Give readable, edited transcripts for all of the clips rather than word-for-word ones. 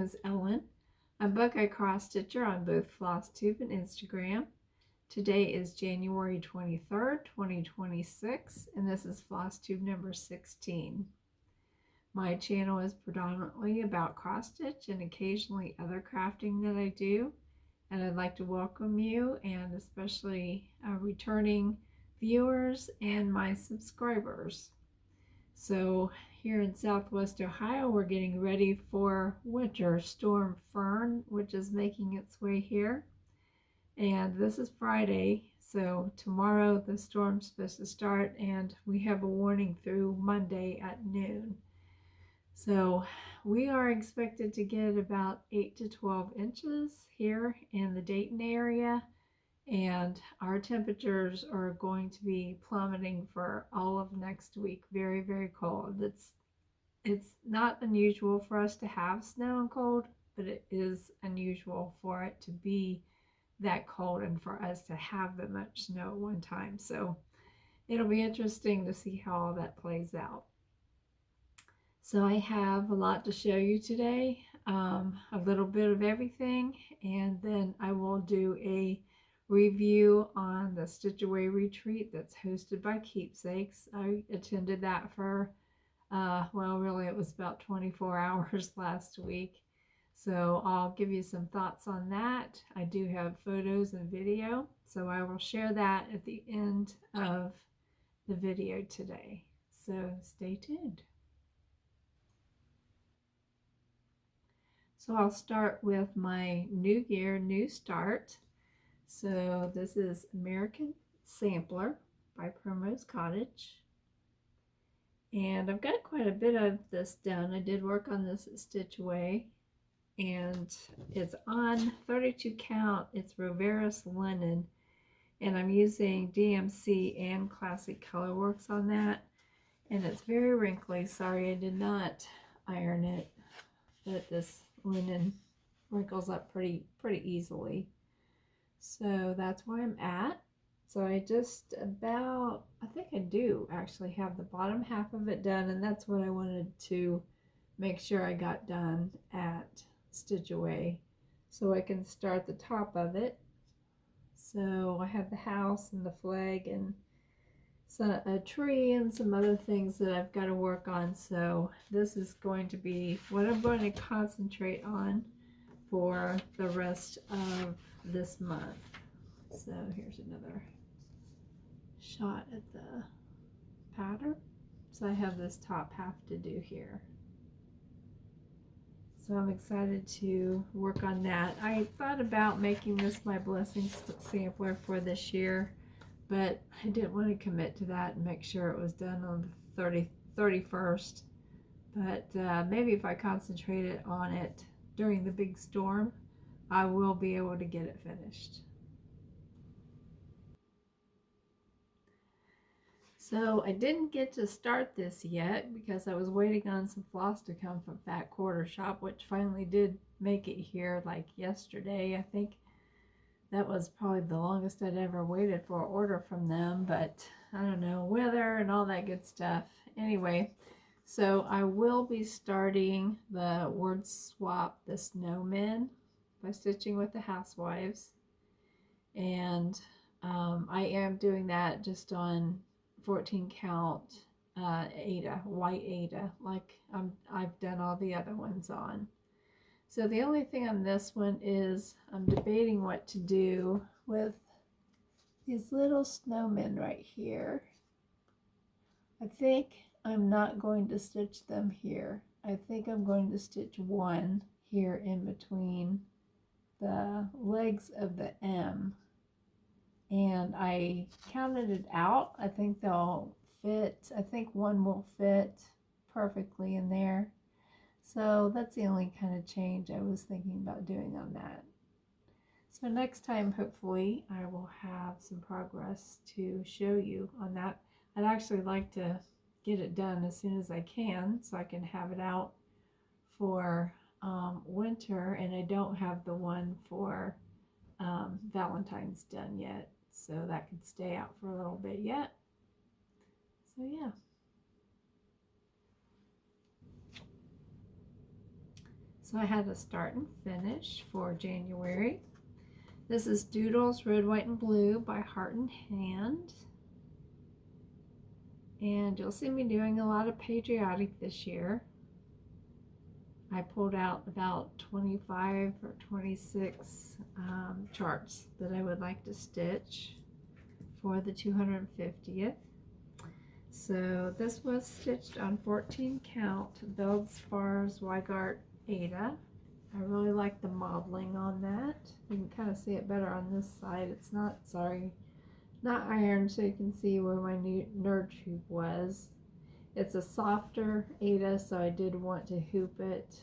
is Ellen. I'm Buckeye Cross Stitcher on both FlossTube and Instagram. Today is January 23rd, 2026, and this is FlossTube number 16. My channel is predominantly about cross stitch and occasionally other crafting that I do, and I'd like to welcome you, and especially returning viewers and my subscribers. So here in Southwest Ohio, we're getting ready for winter storm Fern, which is making its way here. And this is Friday, so tomorrow the storm's supposed to start, and we have a warning through Monday at noon. So we are expected to get about 8 to 12 inches here in the Dayton area, and our temperatures are going to be plummeting for all of next week. Very, very cold. It's not unusual for us to have snow and cold, but it is unusual for it to be that cold and for us to have that much snow at one time. So it'll be interesting to see how all that plays out. So I have a lot to show you today, a little bit of everything, and then I will do a review on the Stitch Away retreat that's hosted by Keepsakes. I attended that for, well, really it was about 24 hours last week. So I'll give you some thoughts on that. I do have photos and video, so I will share that at the end of the video today. So stay tuned. So I'll start with my New Year, New Start. So this is American Sampler by Primrose Cottage. And I've got quite a bit of this done. I did work on this at Stitch Away. And it's on 32 count. It's Roveris linen. And I'm using DMC and Classic Colorworks on that. And it's very wrinkly. Sorry I did not iron it. But this linen wrinkles up pretty easily. So that's where I'm at. So I just about, I think I do actually have the bottom half of it done, and that's what I wanted to make sure I got done at Stitch Away so I can start the top of it. So I have the house and the flag and a tree and some other things that I've got to work on. So this is going to be what I'm going to concentrate on for the rest of this month. So here's another shot at the pattern. So I have this top half to do here. So I'm excited to work on that. I thought about making this my blessing sampler for this year, but I didn't want to commit to that and make sure it was done on the 31st. But maybe if I concentrated on it during the big storm, I will be able to get it finished. So I didn't get to start this yet because I was waiting on some floss to come from Fat Quarter Shop, which finally did make it here like yesterday. I think that was probably the longest I'd ever waited for an order from them, but I don't know, weather and all that good stuff. Anyway, so I will be starting the word swap, the Snowman, by stitching with the Housewives. And I am doing that just on 14 count Ada, white Ada, like I've done all the other ones on. So the only thing on this one is I'm debating what to do with these little snowmen right here. I think I'm not going to stitch them here. I think I'm going to stitch one here in between the legs of the M. And I counted it out. I think they'll fit. I think one will fit perfectly in there. So that's the only kind of change I was thinking about doing on that. So next time, hopefully, I will have some progress to show you on that. I'd actually like to get it done as soon as I can so I can have it out for winter, and I don't have the one for Valentine's done yet. So that could stay out for a little bit yet. So yeah. So So I had a start and finish for January. This is Doodles Red, White, and Blue by Heart and Hand. And you'll see me doing a lot of patriotic this year. I pulled out about 25 or 26 charts that I would like to stitch for the 250th. So this was stitched on 14 count Belled Spars Weigart Ada. I really like the modeling on that. You can kind of see it better on this side. It's not, not ironed, so you can see where my new nerd tube was. It's a softer Ada, so I did want to hoop it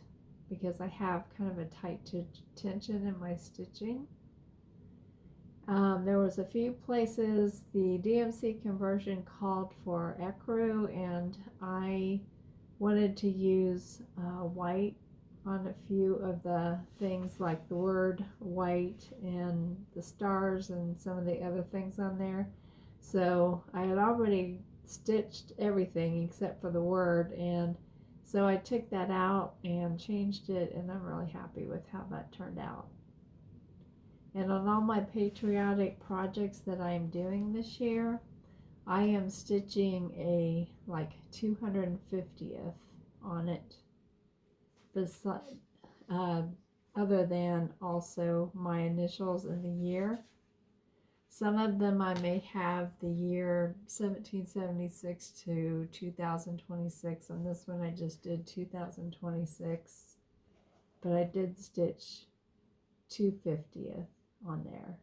because I have kind of a tight tension in my stitching. There was a few places the DMC conversion called for ecru, and I wanted to use white on a few of the things, like the word white and the stars and some of the other things on there. So I had already stitched everything except for the word, and so I took that out and changed it, and I'm really happy with how that turned out. And on all my patriotic projects that I'm doing this year, I am stitching a like 250th on it, beside, other than also my initials in the year. Some of them I may have the year 1776 to 2026. On this one I just did 2026, but I did stitch 250th on there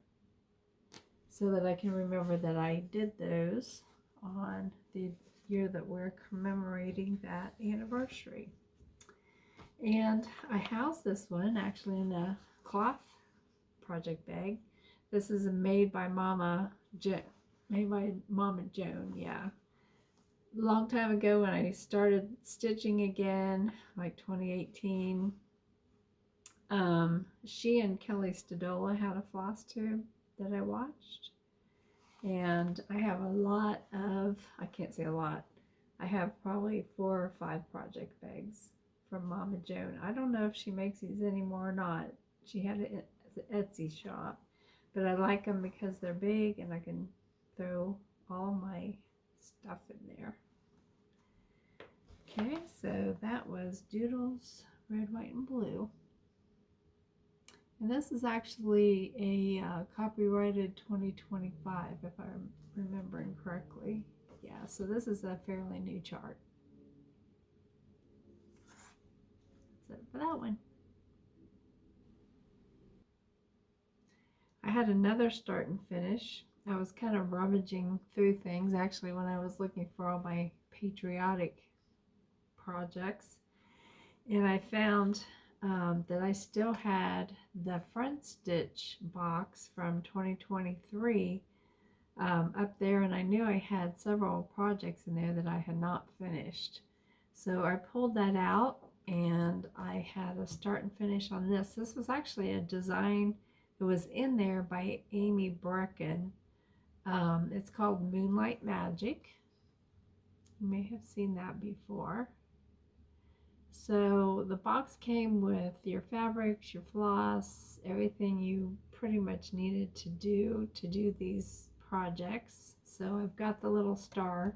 so that I can remember that I did those on the year that we're commemorating that anniversary. And I housed this one actually in a cloth project bag. This is made by Mama Joan, yeah. A long time ago when I started stitching again, like 2018, she and Kelly Stadola had a FlossTube that I watched. And I have a lot of, I can't say a lot, I have probably 4 or 5 project bags from Mama Joan. I don't know if she makes these anymore or not. She had it at the Etsy shop. But I like them because they're big and I can throw all my stuff in there. Okay, so that was Doodles Red, White, and Blue. And this is actually a copyrighted 2025, if I'm remembering correctly. Yeah, so this is a fairly new chart. That's it for that one. I had another start and finish. I was kind of rummaging through things actually when I was looking for all my patriotic projects, and I found that I still had the front stitch box from 2023 up there, and I knew I had several projects in there that I had not finished. So I pulled that out and I had a start and finish on this. This was actually a design that was in there by Amy Bruecken. It's called Moonlight Magic. You may have seen that before. So the box came with your fabrics, your floss, everything you pretty much needed to do these projects. So I've got the little star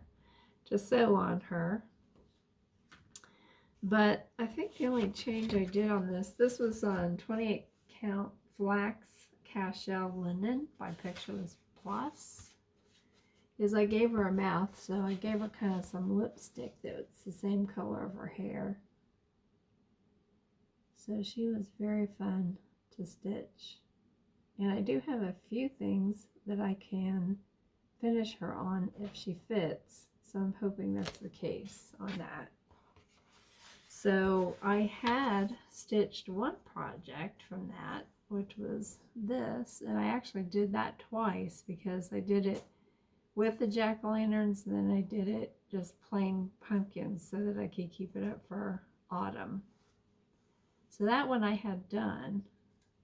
to sew on her. But I think the only change I did on this was on 28 count flax cashel linen by Pictures Plus, is I gave her a mouth, so I gave her kind of some lipstick that's the same color of her hair. So she was very fun to stitch. And I do have a few things that I can finish her on if she fits. So I'm hoping that's the case on that. So I had stitched one project from that, which was this. And I actually did that twice because I did it with the jack-o'-lanterns and then I did it just plain pumpkins so that I could keep it up for autumn. So that one I had done,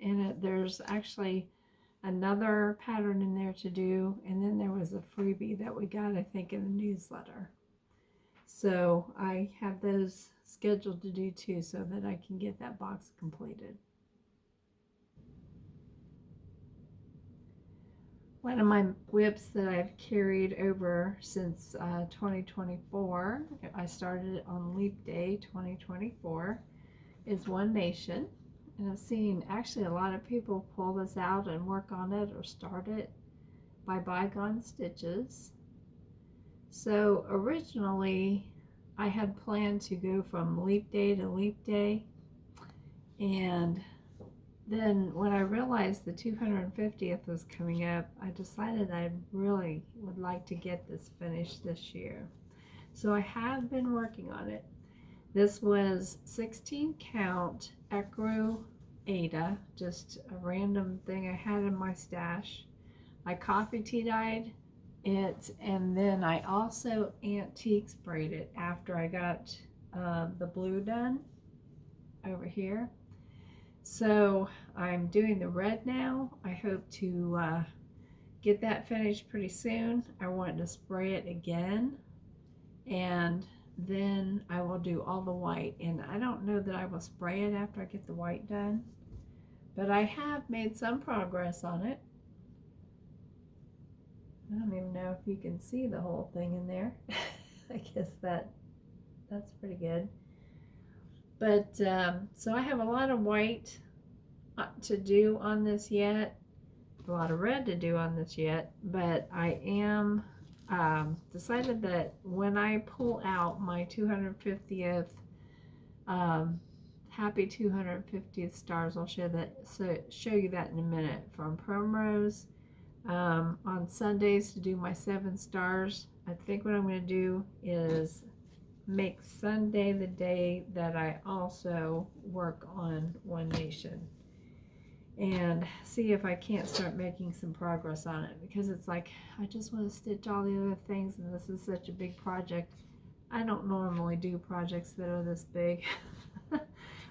and there's actually another pattern in there to do, and then there was a freebie that we got, I think, in the newsletter. So I have those scheduled to do 2 so that I can get that box completed. One of my whips that I've carried over since 2024, I started it on Leap Day 2024, is One Nation. And I've seen actually a lot of people pull this out and work on it or start it by ByGone Stitches. So originally I had planned to go from Leap Day to Leap Day, and then when I realized the 250th was coming up, I decided I really would like to get this finished this year. So I have been working on it. This was 16 count Ecru Ada, just a random thing I had in my stash. I coffee tea dyed it, and then I also antique sprayed it after I got the blue done over here. So I'm doing the red now. I hope to get that finished pretty soon. I want to spray it again, and then I will do all the white. And I don't know that I will spray it after I get the white done, but I have made some progress on it. I don't even know if you can see the whole thing in there. I guess that's pretty good. But so I have a lot of white to do on this yet, a lot of red to do on this yet, but I am decided that when I pull out my 250th happy 250th stars, I'll show you that in a minute, from Primrose on Sundays to do my 7 stars. I think what I'm going to do is make Sunday the day that I also work on One Nation, and see if I can't start making some progress on it, because it's like I just want to stitch all the other things, and this is such a big project. I don't normally do projects that are this big.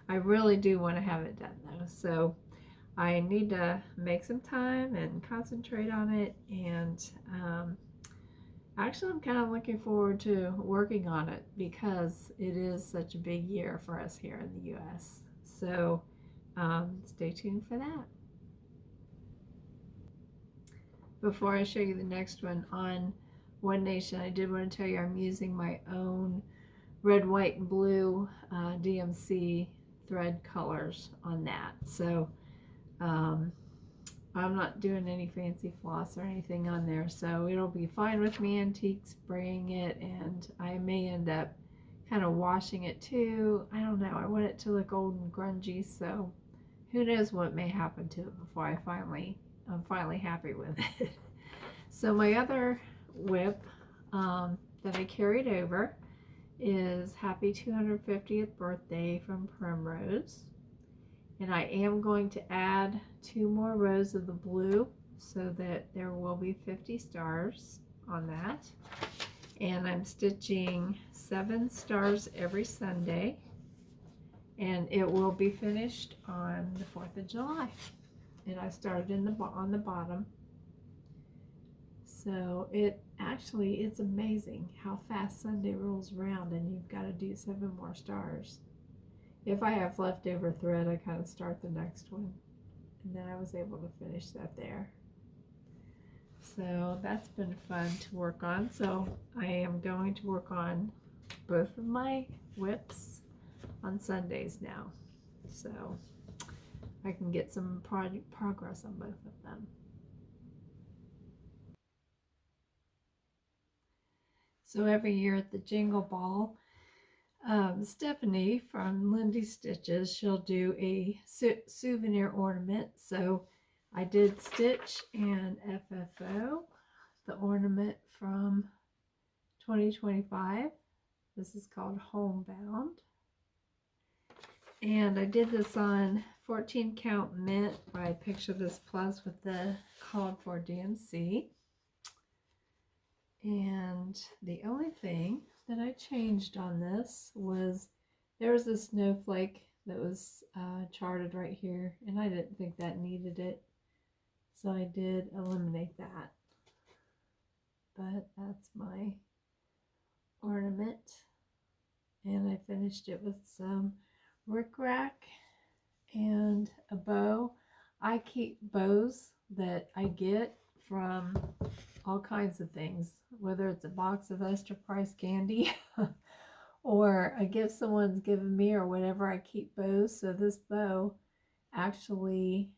I really do want to have it done though, so I need to make some time and concentrate on it. And actually I'm kind of looking forward to working on it, because it is such a big year for us here in the US. So stay tuned for that. Before I show you the next one on One Nation, I did want to tell you I'm using my own red, white, and blue DMC thread colors on that. So I'm not doing any fancy floss or anything on there, so it'll be fine with me antique spraying it, and I may end up kind of washing it too. I don't know. I want it to look old and grungy, so who knows what may happen to it before I'm finally happy with it. So my other whip that I carried over is Happy 250th Birthday from Primrose. And I am going to add 2 more rows of the blue so that there will be 50 stars on that. And I'm stitching 7 stars every Sunday, and it will be finished on the 4th of July. And I started on the bottom. So it's amazing how fast Sunday rolls around, and you've got to do 7 more stars. If I have leftover thread, I kind of start the next one, and then I was able to finish that there. So that's been fun to work on. So I am going to work on both of my whips on Sundays now, so I can get some progress on both of them. So every year at the Jingle Ball, Stephanie from Lindy Stitches, she'll do a souvenir ornament. So I did stitch an FFO, the ornament from 2025. This is called Homebound. And I did this on 14 count mint by Picture This Plus with the called for DMC. And the only thing that I changed on this was there was a snowflake that was charted right here, and I didn't think that needed it, so I did eliminate that. But that's my ornament. and I finished it with some rickrack and a bow. I keep bows that I get from all kinds of things, whether it's a box of extra price candy or a gift someone's given me or whatever. I keep bows. So this bow actually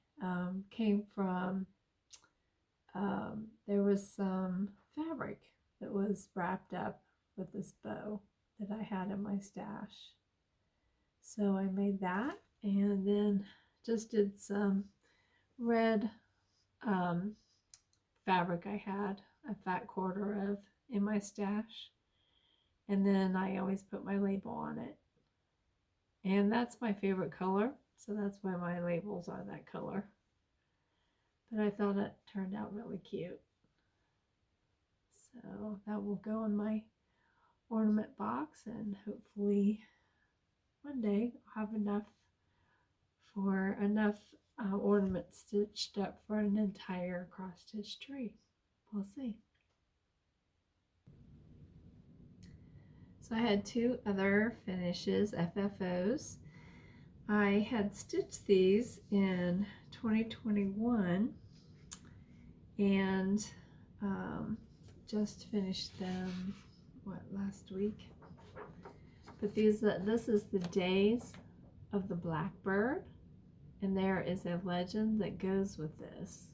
came from, there was some fabric that was wrapped up with this bow that I had in my stash. So I made that, and then just did some red fabric I had a fat quarter of in my stash, and then I always put my label on it, and that's my favorite color, so that's why my labels are that color. But I thought it turned out really cute, so that will go in my ornament box, and hopefully one day I'll have enough ornaments stitched up for an entire cross-stitch tree. We'll see. So I had two other finishes, FFOs. I had stitched these in 2021 and just finished them, last week. But this is the days of the Blackbird, and there is a legend that goes with this.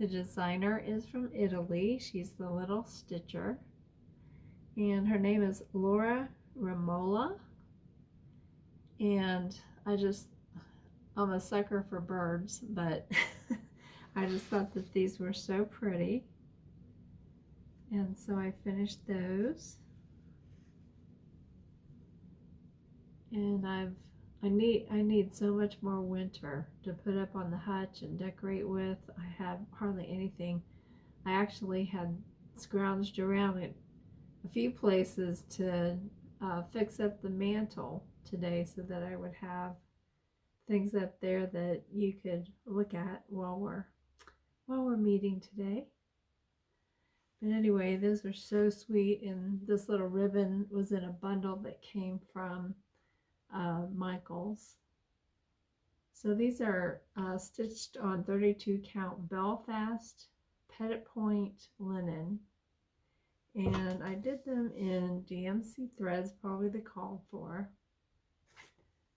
The designer is from Italy. She's the little stitcher, and her name is Laura Remola. And I'm a sucker for birds, but I just thought that these were so pretty, and so I finished those. And I need so much more winter to put up on the hutch and decorate with. I have hardly anything. I actually had scrounged around at a few places to fix up the mantel today so that I would have things up there that you could look at while we're meeting today. But anyway, those are so sweet, and this little ribbon was in a bundle that came from Michael's. So these are stitched on 32 count Belfast Petit Point linen, and I did them in DMC threads, probably the called for.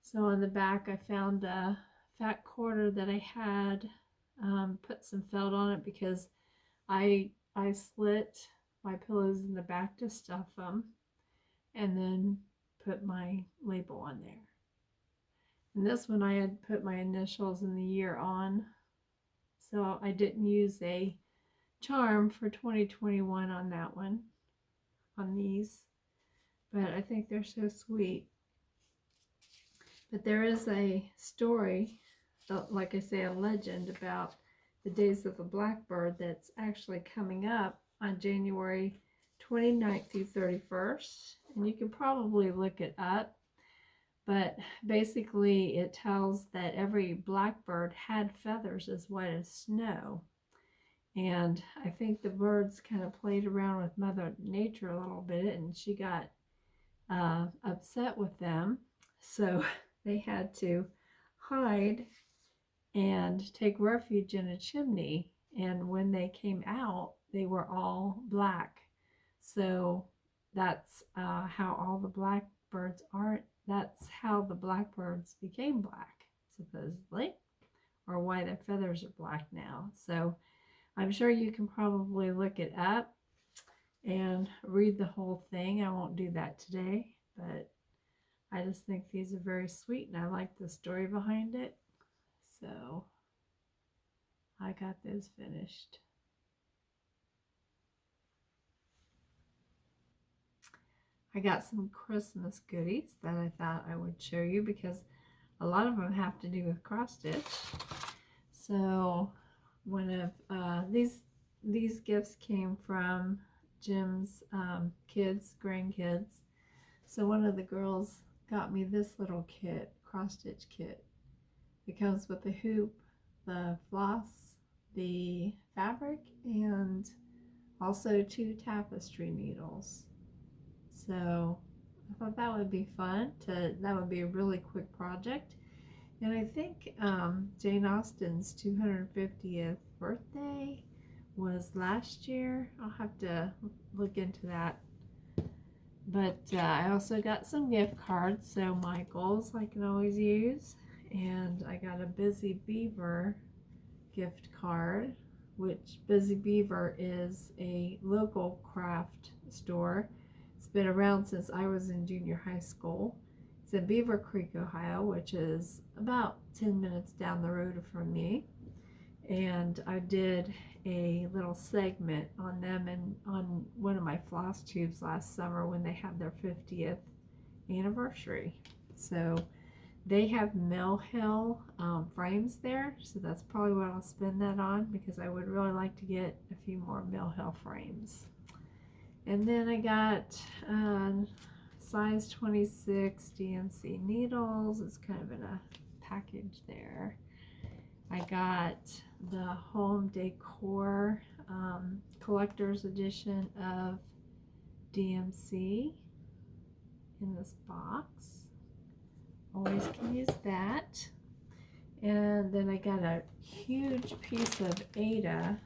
So on the back I found a fat quarter that I had put some felt on it because I slit my pillows in the back to stuff them, and then put my label on there. And this one I had put my initials and the year on, so I didn't use a charm for 2021 on that one, on these, but I think they're so sweet. But there is a story, like I say, a legend about the days of the Blackbird that's actually coming up on January 29th through 31st, and you can probably look it up. But basically it tells that every blackbird had feathers as white as snow. And I think the birds kind of played around with Mother Nature a little bit, and she got upset with them. So they had to hide and take refuge in a chimney. And when they came out, they were all black. So that's how all the blackbirds are. That's how the blackbirds became black, supposedly, or why their feathers are black now. So I'm sure you can probably look it up and read the whole thing. I won't do that today, but I just think these are very sweet, and I like the story behind it. So I got those finished. I got some Christmas goodies that I thought I would show you because a lot of them have to do with cross stitch. So one of these gifts came from Jim's grandkids. So one of the girls got me this little kit, cross stitch kit. It comes with the hoop, the floss, the fabric, and also 2 tapestry needles. So I thought that would be fun. That would be a really quick project. And I think Jane Austen's 250th birthday was last year. I'll have to look into that. But I also got some gift cards, so Michael's I can always use. And I got a Busy Beaver gift card, which Busy Beaver is a local craft store. It's been around since I was in junior high school. It's in Beaver Creek, Ohio, which is about 10 minutes down the road from me. And I did a little segment on them and on one of my FlossTubes last summer when they had their 50th anniversary. So they have Mill Hill frames there, so that's probably what I'll spend that on, because I would really like to get a few more Mill Hill frames. And then I got size 26 DMC needles. It's kind of in a package there. I got the home decor collector's edition of DMC in this box. Always can use that. And then I got a huge piece of Ada,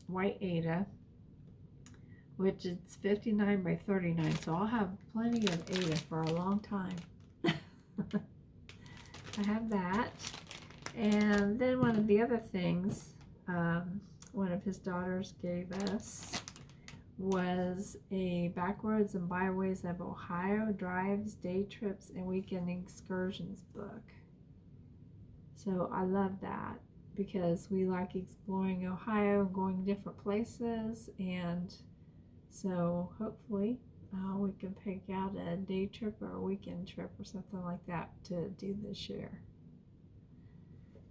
white Ada, which is 59 by 39, so I'll have plenty of Ada for a long time. I have that. And then one of the other things one of his daughters gave us was a Backroads and Byways of Ohio Drives, Day Trips, and Weekend Excursions book. So I love that because we like exploring Ohio, going different places, and so hopefully we can pick out a day trip or a weekend trip or something like that to do this year.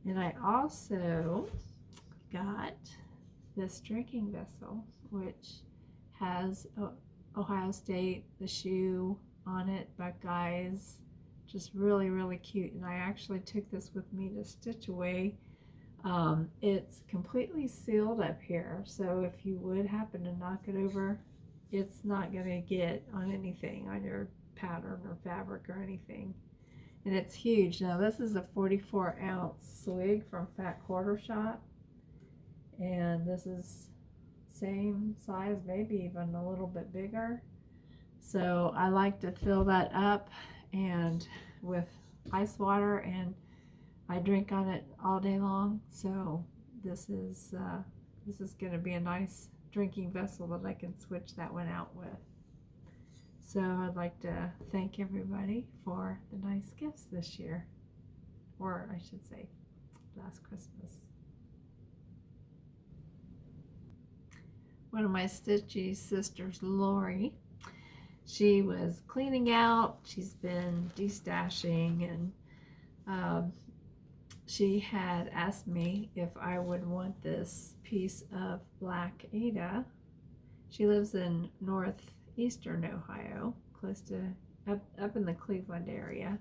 And I also got this drinking vessel, which has Ohio State, the shoe on it, Buckeyes, just really, really cute. And I actually took this with me to Stitch Away. It's completely sealed up here, so if you would happen to knock it over, it's not going to get on anything, on your pattern or fabric or anything. And it's huge. Now this is a 44-ounce swig from Fat Quarter Shop, and this is same size, maybe even a little bit bigger. So I like to fill that up and with ice water, and I drink on it all day long. So this is going to be a nice drinking vessel that I can switch that one out with. So I'd like to thank everybody for the nice gifts this year, or I should say last Christmas. One of my Stitchy sisters, Lori, she was cleaning out. She's been destashing, and she had asked me if I would want this piece of black Ada. She lives in northeastern Ohio, close to up in the Cleveland area,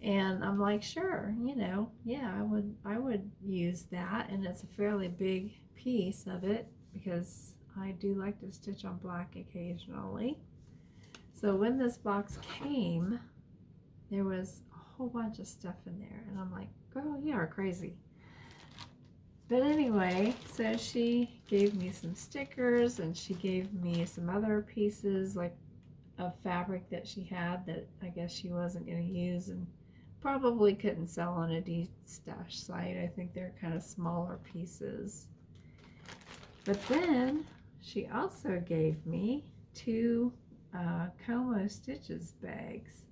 and I'm like, sure, you know, yeah, I would use that, and it's a fairly big piece of it because I do like to stitch on black occasionally. So when this box came, there was a whole bunch of stuff in there, and I'm like, girl, you are crazy. But anyway, so she gave me some stickers, and she gave me some other pieces like of fabric that she had that I guess she wasn't going to use and probably couldn't sell on a destash site. I think they're kind of smaller pieces. But then she also gave me two Como Stitches bags.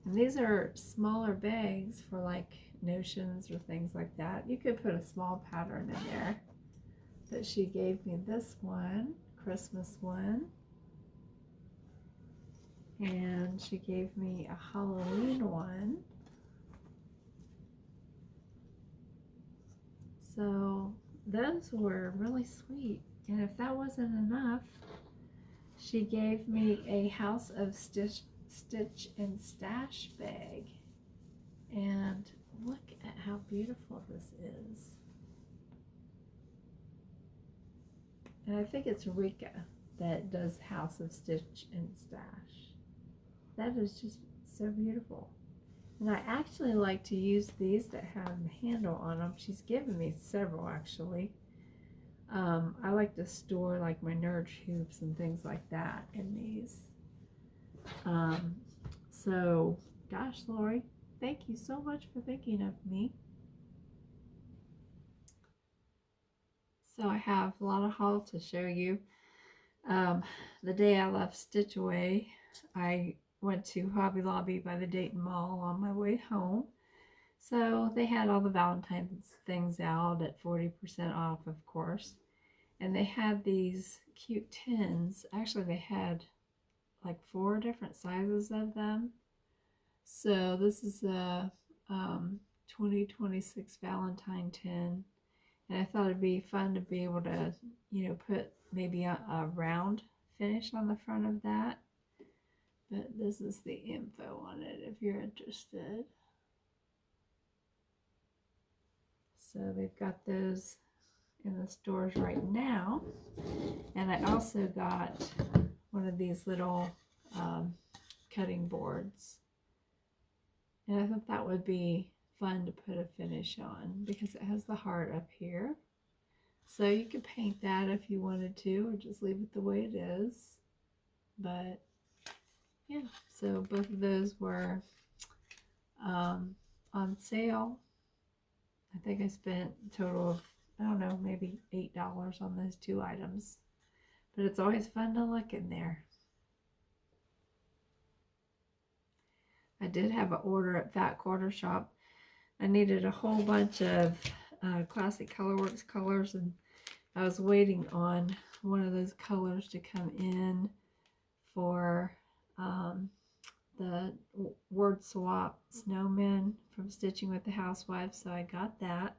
And these are smaller bags for like notions or things like that. You could put a small pattern in there. But she gave me this one, Christmas one. And she gave me a Halloween one. So those were really sweet. And if that wasn't enough, she gave me a House of Stitch and Stash bag. And look at how beautiful this is. And I think it's Rika that does House of Stitch and Stash. that is just so beautiful. And I actually like to use these that have the handle on them. She's given me several actually. I like to store like my nerd hoops and things like that in these. So, gosh, Lori, thank you so much for thinking of me. So I have a lot of haul to show you. The day I left Stitch Away, I went to Hobby Lobby by the Dayton Mall on my way home. So they had all the Valentine's things out at 40% off, of course. And they had these cute tins. Actually, they had like 4 different sizes of them. So this is a 2026 Valentine tin. And I thought it'd be fun to be able to, you know, put maybe a round finish on the front of that. But this is the info on it if you're interested. So they've got those in the stores right now. And I also got one of these little cutting boards. And I thought that would be fun to put a finish on because it has the heart up here. So you could paint that if you wanted to, or just leave it the way it is. But yeah, so both of those were on sale. I think I spent a total of, I don't know, maybe $8 on those 2 items. But it's always fun to look in there. I did have an order at Fat Quarter Shop. I needed a whole bunch of Classic Colorworks colors, and I was waiting on one of those colors to come in for the word swap Snowman from Stitching with the Housewives, so I got that.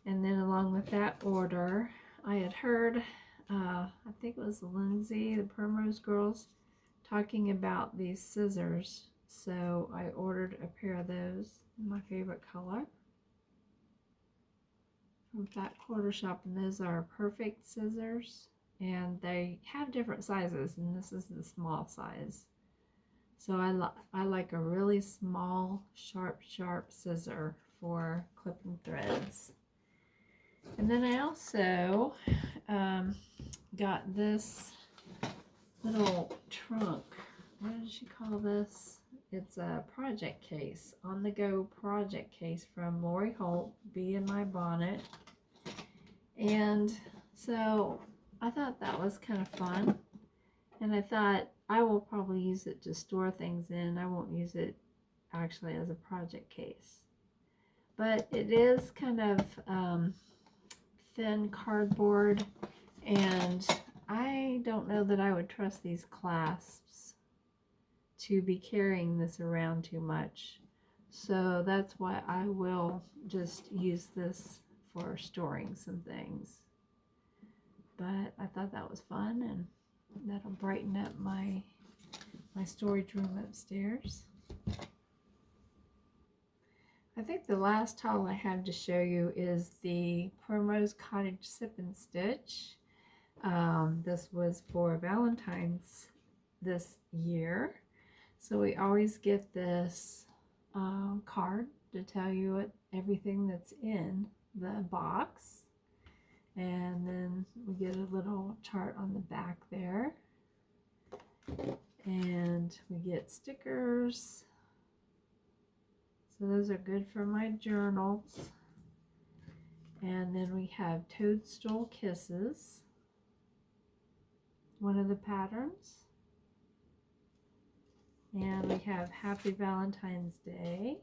And then along with that order, I had heard, I think it was Lindsay, the Primrose girls, talking about these scissors. So I ordered a pair of those, my favorite color, from Fat Quarter Shop, and those are perfect scissors, and they have different sizes, and this is the small size. So I like a really small, sharp scissor for clipping threads. And then I also got this little trunk. What did she call this? It's a project case, on-the-go project case from Lori Holt, Bee in My Bonnet. And so I thought that was kind of fun. And I thought I will probably use it to store things in. I won't use it actually as a project case. But it is kind of thin cardboard, and I don't know that I would trust these clasps to be carrying this around too much. So that's why I will just use this for storing some things. But I thought that was fun, and that'll brighten up my storage room upstairs. I think the last haul I have to show you is the Primrose Cottage Sip and Stitch. This was for Valentine's this year. So we always get this card to tell you everything that's in the box. And then we get a little chart on the back there. And we get stickers. So those are good for my journals. And then we have Toadstool Kisses, one of the patterns. And we have Happy Valentine's Day.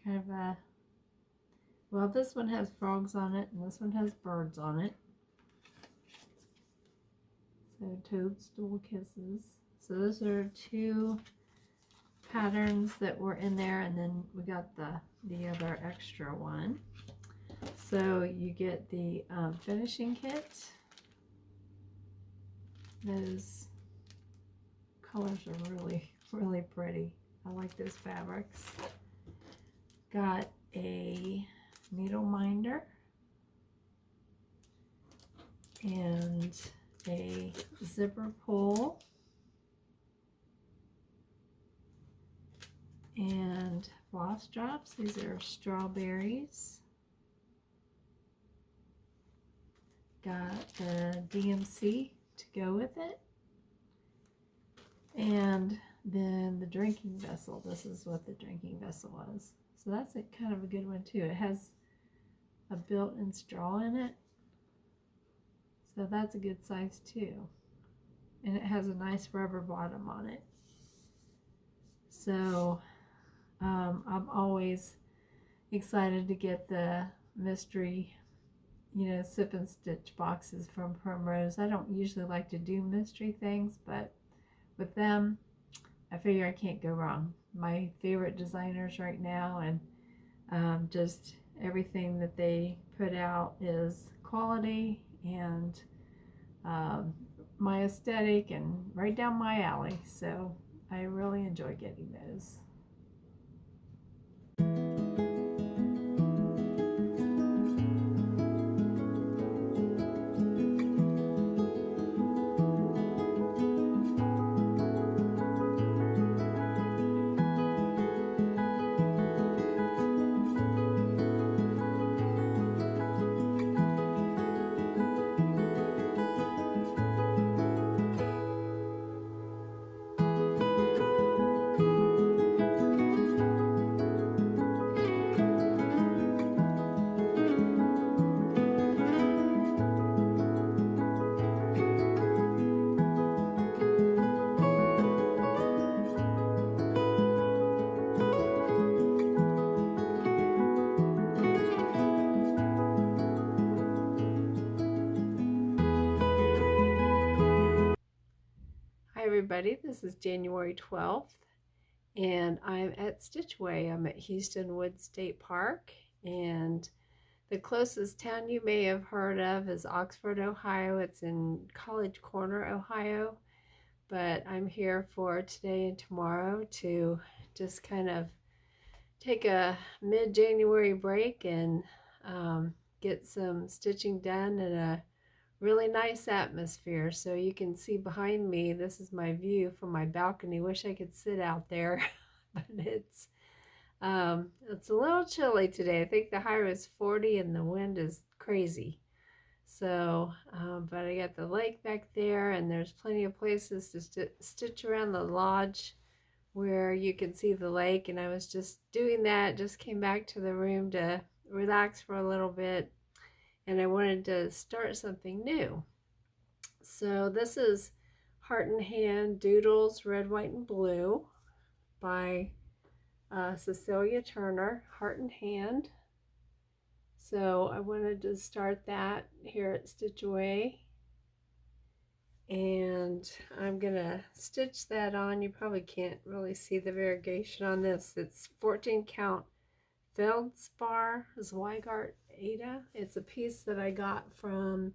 Kind of a, well, this one has frogs on it, and this one has birds on it. So Toadstool Kisses. So those are 2 patterns that were in there, and then we got the other extra one. So you get the finishing kit. Those colors are really, really pretty. I like those fabrics. Got a needle minder and a zipper pull. And floss drops. These are strawberries. Got the DMC to go with it. And then the drinking vessel. This is what the drinking vessel was. So that's a kind of a good one too. It has a built-in straw in it. So that's a good size too. And it has a nice rubber bottom on it. So I'm always excited to get the mystery, sip and stitch boxes from Primrose. I don't usually like to do mystery things, but with them, I figure I can't go wrong. My favorite designers right now, and just everything that they put out is quality and my aesthetic and right down my alley. So I really enjoy getting those. Hi everybody, this is January 12th and I'm at Stitchway. I'm at Houston Woods State Park, and the closest town you may have heard of is Oxford, Ohio. It's in College Corner, Ohio, but I'm here for today and tomorrow to just kind of take a mid-January break and get some stitching done in a really nice atmosphere. So you can see behind me, this is my view from my balcony. Wish I could sit out there, but it's a little chilly today. I think the high is 40 and the wind is crazy. So, but I got the lake back there, and there's plenty of places to stitch around the lodge where you can see the lake. And I was just doing that, just came back to the room to relax for a little bit, and I wanted to start something new. So this is Heart in Hand Doodles Red, White, and Blue by Cecilia Turner, Heart in Hand. So I wanted to start that here at Stitch Away, and I'm gonna stitch that on. You probably can't really see the variegation on this. It's 14 count Feldspar Zweigart Ada. It's a piece that I got from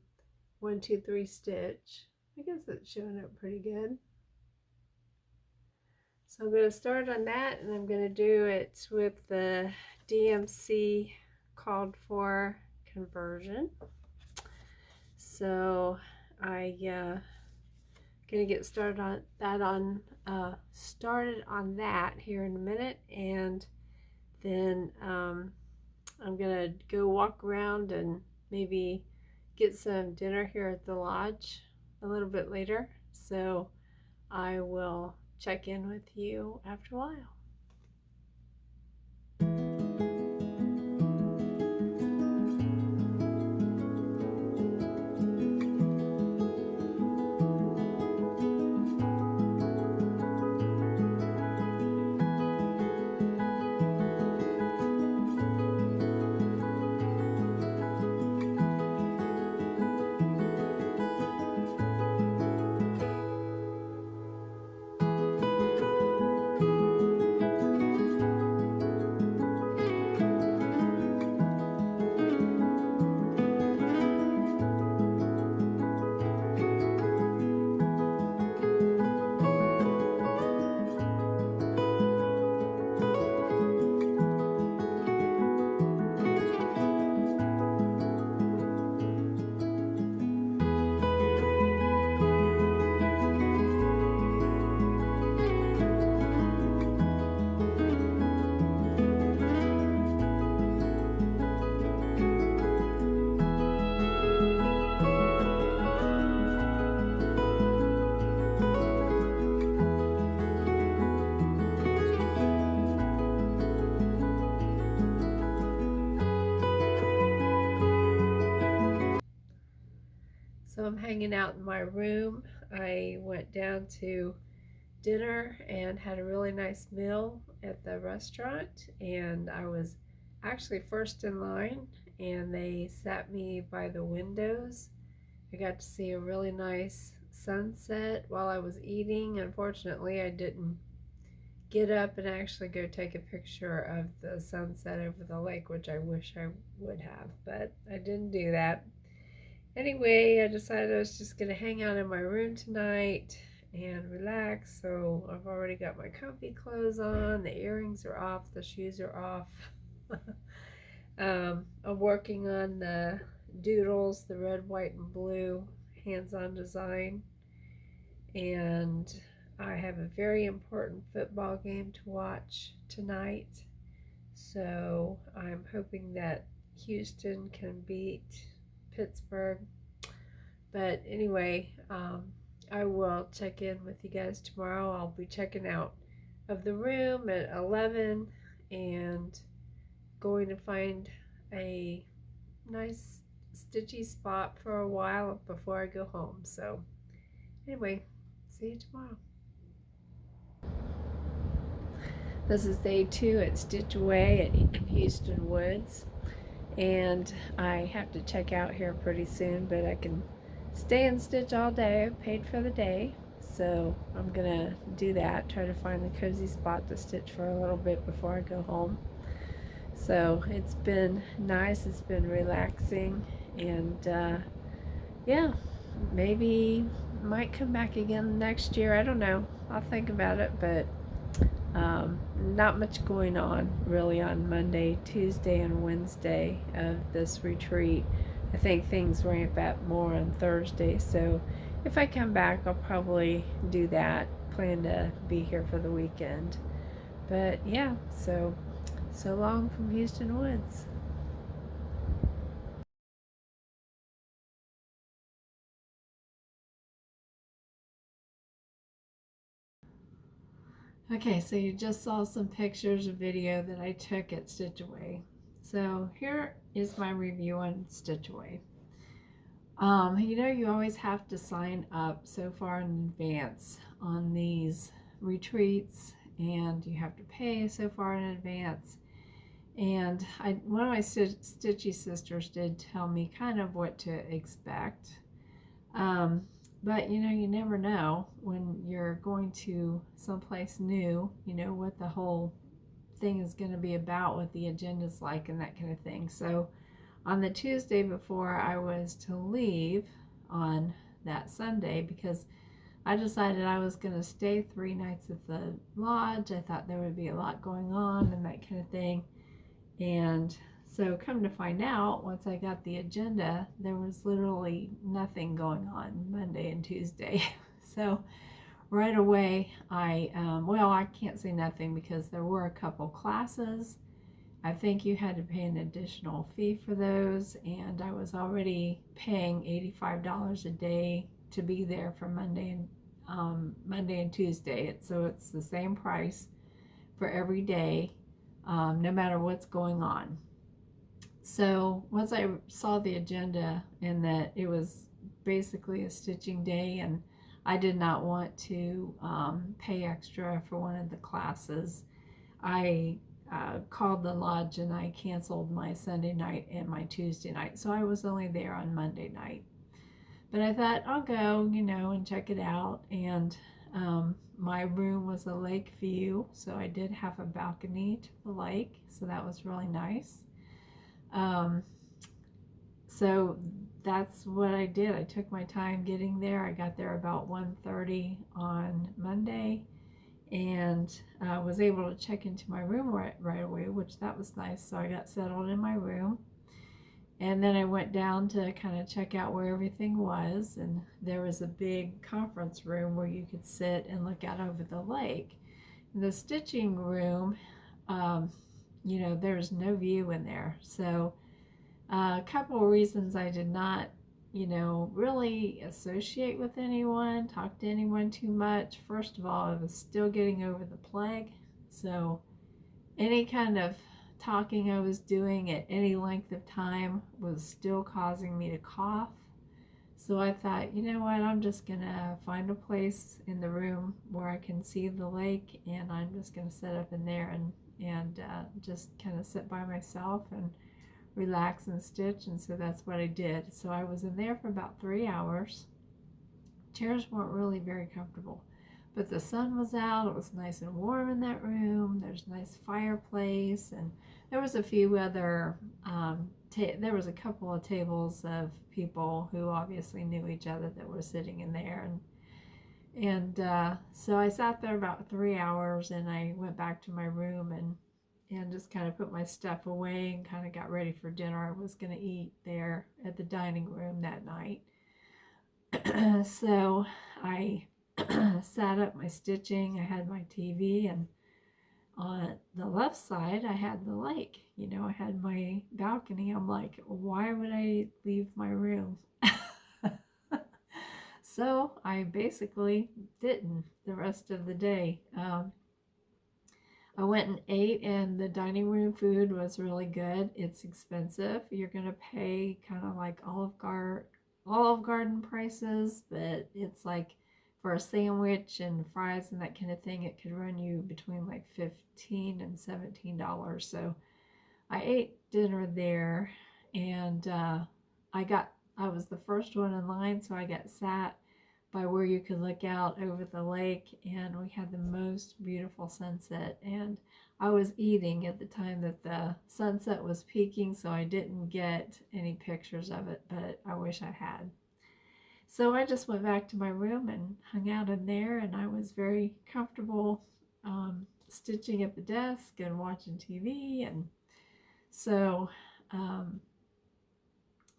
123 Stitch. I guess it's showing up pretty good. So I'm going to start on that, and I'm going to do it with the DMC called for conversion. So I going to get started on that here in a minute, and then I'm going to go walk around and maybe get some dinner here at the lodge a little bit later. So I will check in with you after a while. So I'm hanging out in my room. I went down to dinner and had a really nice meal at the restaurant, and I was actually first in line, and they sat me by the windows. I got to see a really nice sunset while I was eating. Unfortunately, I didn't get up and actually go take a picture of the sunset over the lake, which I wish I would have, but I didn't do that. Anyway, I decided I was just going to hang out in my room tonight and relax. So I've already got my comfy clothes on, the earrings are off, the shoes are off. I'm working on the Doodles, the red, white, and blue hands-on design. And I have a very important football game to watch tonight. So I'm hoping that Houston can beat Pittsburgh. But anyway, I will check in with you guys tomorrow. I'll be checking out of the room at 11 and going to find a nice stitchy spot for a while before I go home. So anyway, see you tomorrow. This is day 2 at Stitch Away at Houston Woods, and I have to check out here pretty soon, but I can stay and stitch all day. I've paid for the day, so I'm gonna do that, try to find the cozy spot to stitch for a little bit before I go home. So it's been nice, it's been relaxing, and yeah, maybe might come back again next year. I don't know, I'll think about it, but not much going on really on Monday, Tuesday, and Wednesday of this retreat. I think things ramp up more on Thursday, so if I come back I'll probably do that. Plan to be here for the weekend. But yeah, so long from Houston Woods. Okay, so you just saw some pictures of video that I took at Stitch Away. So here is my review on Stitch Away. You always have to sign up so far in advance on these retreats, and you have to pay so far in advance. And one of my Stitchy sisters did tell me kind of what to expect. But you never know when you're going to someplace new, what the whole thing is going to be about, what the agenda's like, and that kind of thing. So on the Tuesday before I was to leave on that Sunday, because I decided I was going to stay 3 nights at the lodge. I thought there would be a lot going on and that kind of thing. And so come to find out, once I got the agenda, there was literally nothing going on Monday and Tuesday. So right away, I can't say nothing because there were a couple classes. I think you had to pay an additional fee for those, and I was already paying $85 a day to be there for Monday and Tuesday. So it's the same price for every day, no matter what's going on. So once I saw the agenda and that it was basically a stitching day, and I did not want to pay extra for one of the classes, I called the lodge and I canceled my Sunday night and my Tuesday night. So I was only there on Monday night. But I thought I'll go, and check it out. And my room was a lake view, so I did have a balcony to the lake, so that was really nice. So that's what I did. I took my time getting there. I got there about 1:30 on Monday, and was able to check into my room right away, which that was nice. So I got settled in my room, and then I went down to kind of check out where everything was, and there was a big conference room where you could sit and look out over the lake. In the stitching room, there's no view in there. So a couple of reasons I did not, really associate with anyone, talk to anyone too much. First of all, I was still getting over the plague, so any kind of talking I was doing at any length of time was still causing me to cough. So I thought, you know what, I'm just gonna find a place in the room where I can see the lake, and I'm just gonna set up in there and just kind of sit by myself and relax and stitch. And so that's what I did. So I was in there for about 3 hours. Chairs weren't really very comfortable, but the sun was out. It was nice and warm in that room. There's a nice fireplace, and there was a few other there was a couple of tables of people who obviously knew each other that were sitting in there, and so I sat there about 3 hours, and I went back to my room and just kind of put my stuff away and kind of got ready for dinner. I was going to eat there at the dining room that night. So I sat up my stitching. I had my TV, and on the left side I had the lake. You know, I had my balcony. I'm like, why would I leave my room? So I basically didn't the rest of the day. I went and ate, and the dining room food was really good. It's expensive. You're going to pay kind of like Olive Garden prices, but it's like for a sandwich and fries and that kind of thing, it could run you between like $15 and $17. So I ate dinner there, and I was the first one in line, so I got sat by where you could look out over the lake, and we had the most beautiful sunset. And I was eating at the time that the sunset was peaking, so I didn't get any pictures of it, but I wish I had. So I just went back to my room and hung out in there, and I was very comfortable stitching at the desk and watching TV. And so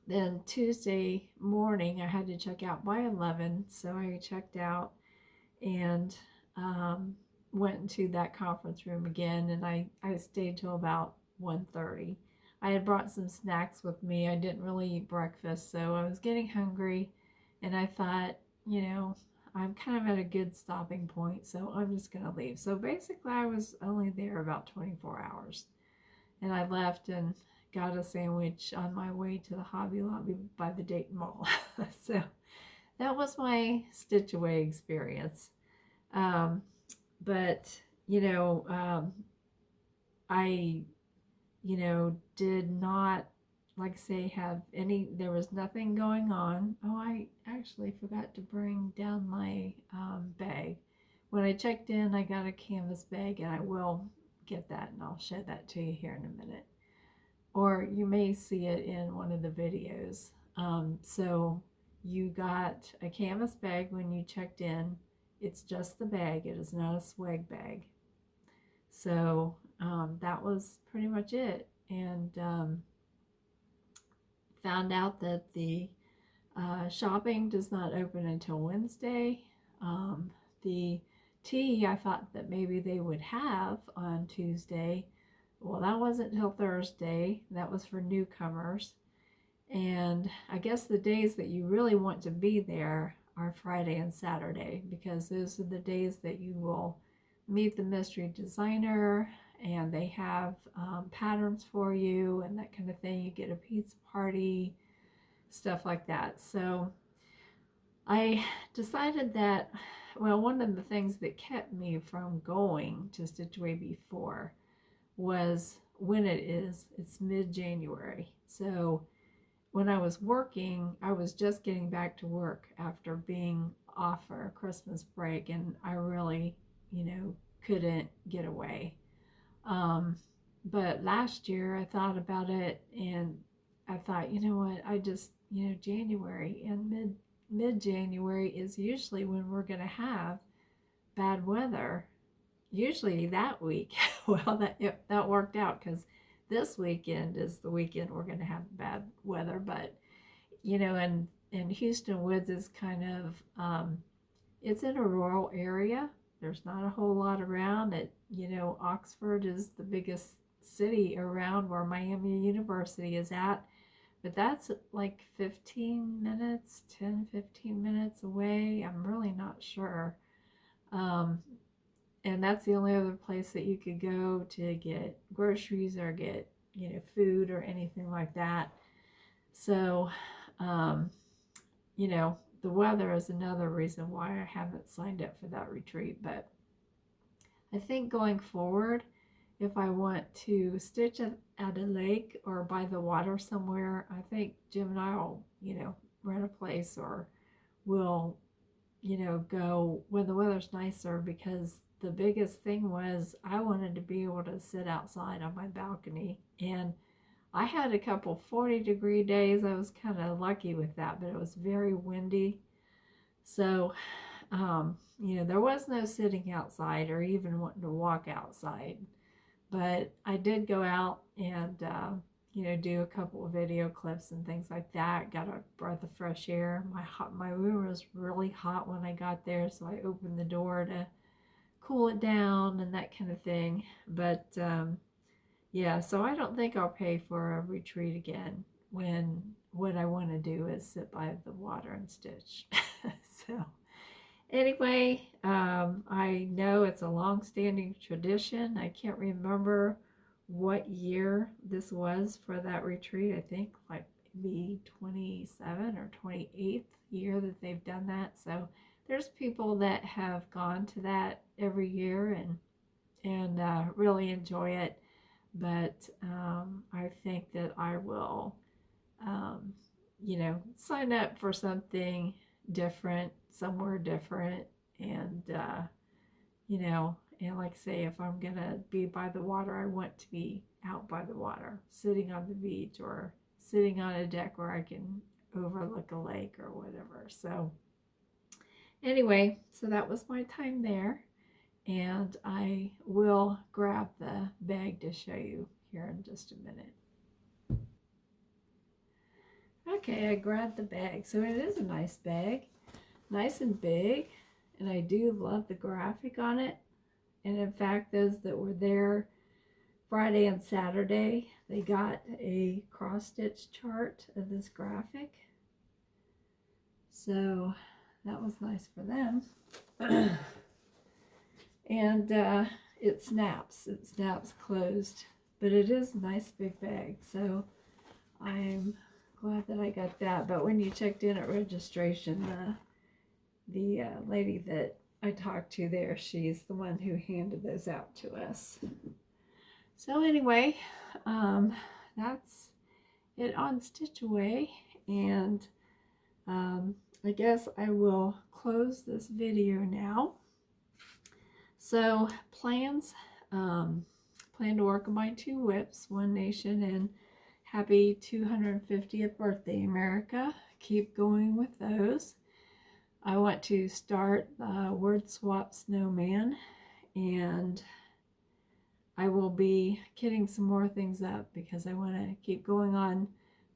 then Tuesday morning I had to check out by 11, so I checked out and went into that conference room again, and I stayed till about 1:30. I had brought some snacks with me. I didn't really eat breakfast, so I was getting hungry, and I thought, you know, I'm kind of at a good stopping point, so I'm just going to leave. So basically I was only there about 24 hours, and I left and got a sandwich on my way to the Hobby Lobby by the Dayton Mall. So that was my stitch away experience. But I did not, like I say, have any, there was nothing going on. Oh, I actually forgot to bring down my bag. When I checked in, I got a canvas bag, and I will get that, and I'll show that to you here in a minute. Or you may see it in one of the videos. So you got a canvas bag when you checked in. It's just the bag. It is not a swag bag. So that was pretty much it. And found out that the shopping does not open until Wednesday. The tea I thought that maybe they would have on Tuesday. Well, that wasn't until Thursday. That was for newcomers. And I guess the days that you really want to be there are Friday and Saturday, because those are the days that you will meet the mystery designer, and they have patterns for you and that kind of thing. You get a pizza party, stuff like that. So I decided that, well, one of the things that kept me from going to Stitch Away before was when it's mid-January. So when I was working, I was just getting back to work after being off for a Christmas break, and I really, couldn't get away. But last year I thought about it, and I thought, you know what, I just, January and mid-January is usually when we're going to have bad weather. Usually that week. Well, that worked out, because this weekend is the weekend we're going to have bad weather. But and Houston Woods is kind of it's in a rural area. There's not a whole lot around it. Oxford is the biggest city around where Miami University is at, but that's like 15 minutes 10-15 minutes away. I'm really not sure. And that's the only other place that you could go to get groceries or get, food or anything like that. So you know, the weather is another reason why I haven't signed up for that retreat. But I think going forward, if I want to stitch at a lake or by the water somewhere, I think Jim and I will, you know, rent a place, or we'll, you know, go when the weather's nicer, because the biggest thing was I wanted to be able to sit outside on my balcony. And I had a couple 40-degree days. I was kind of lucky with that, but it was very windy. So, you know, there was no sitting outside or even wanting to walk outside. But I did go out and, you know, do a couple of video clips and things like that. Got a breath of fresh air. My room was really hot when I got there, so I opened the door to cool it down and that kind of thing. But yeah, so I don't think I'll pay for a retreat again when what I want to do is sit by the water and stitch. So anyway, I know it's a long-standing tradition. I can't remember what year this was for that retreat. I think like maybe 27 or 28th year that they've done that. So there's people that have gone to that every year and really enjoy it. But I think that I will, you know, sign up for something different, somewhere different, and you know, and like I say, if I'm gonna be by the water, I want to be out by the water, sitting on the beach or sitting on a deck where I can overlook a lake or whatever. So anyway, so that was my time there, and I will grab the bag to show you here in just a minute. Okay, I grabbed the bag. So it is a nice bag, nice and big, and I do love the graphic on it. And in fact, those that were there Friday and Saturday, they got a cross-stitch chart of this graphic. So that was nice for them. And it snaps closed, but it is a nice big bag. So I'm glad that I got that. But when you checked in at registration, the lady that I talked to there, she's the one who handed those out to us. So anyway, that's it on Stitch Away, and I guess I will close this video now. So plans, plan to work on my 2 whips, One Nation and Happy 250th Birthday America. Keep going with those. I want to start Word Swap Snowman, and I will be kitting some more things up because I want to keep going on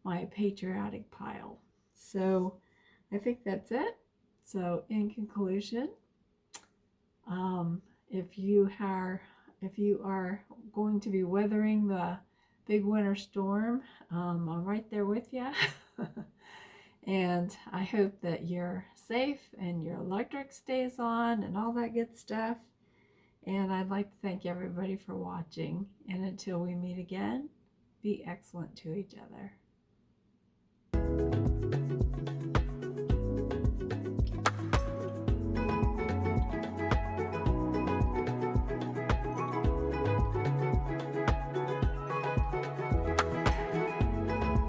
my patriotic pile. So I think that's it. So in conclusion, if you are going to be weathering the big winter storm, I'm right there with you. And I hope that you're safe and your electric stays on and all that good stuff. And I'd like to thank everybody for watching. And until we meet again, be excellent to each other.